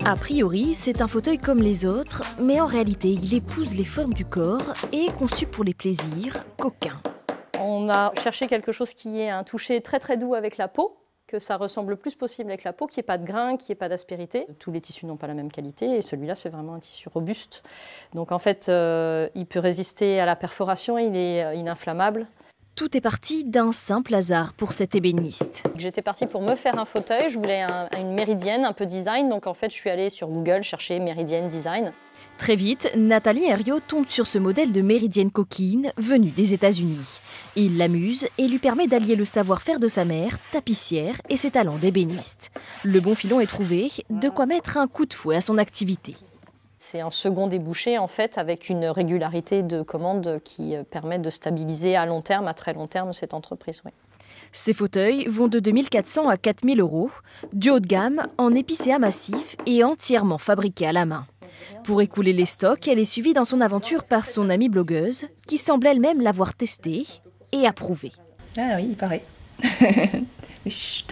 A priori, c'est un fauteuil comme les autres, mais en réalité, il épouse les formes du corps et est conçu pour les plaisirs coquins. On a cherché quelque chose qui ait un toucher très très doux avec la peau, que ça ressemble le plus possible avec la peau, qu'il n'y ait pas de grain, qu'il n'y ait pas d'aspérité. Tous les tissus n'ont pas la même qualité et celui-là c'est vraiment un tissu robuste. Donc en fait il peut résister à la perforation, il est ininflammable. Tout est parti d'un simple hasard pour cet ébéniste. J'étais partie pour me faire un fauteuil, je voulais une méridienne, un peu design, donc en fait je suis allée sur Google chercher méridienne design. Très vite, Nathalie Herriot tombe sur ce modèle de méridienne coquine venu des États-Unis. Il l'amuse et lui permet d'allier le savoir-faire de sa mère, tapissière, et ses talents d'ébéniste. Le bon filon est trouvé, de quoi mettre un coup de fouet à son activité. C'est un second débouché en fait avec une régularité de commande qui permet de stabiliser à long terme, à très long terme cette entreprise. Oui. Ces fauteuils vont de 2 400 à 4 000 €, du haut de gamme, en épicéa massif et entièrement fabriqués à la main. Pour écouler les stocks, elle est suivie dans son aventure par son amie blogueuse, qui semble elle-même l'avoir testé et approuvé. Ah oui, il paraît. Chut.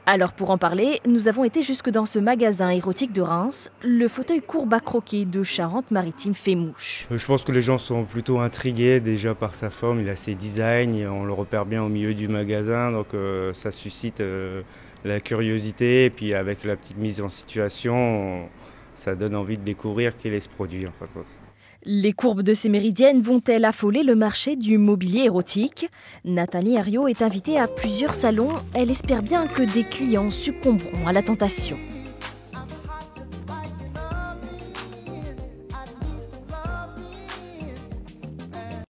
Alors pour en parler, nous avons été jusque dans ce magasin érotique de Reims. Le fauteuil courbe à croquer de Charente-Maritime fait mouche. Je pense que les gens sont plutôt intrigués déjà par sa forme, il a ses designs, et on le repère bien au milieu du magasin, donc ça suscite la curiosité, et puis avec la petite mise en situation, ça donne envie de découvrir quel est ce produit en fait. Les courbes de ces méridiennes vont-elles affoler le marché du mobilier érotique? Nathalie Herriot est invitée à plusieurs salons. Elle espère bien que des clients succomberont à la tentation.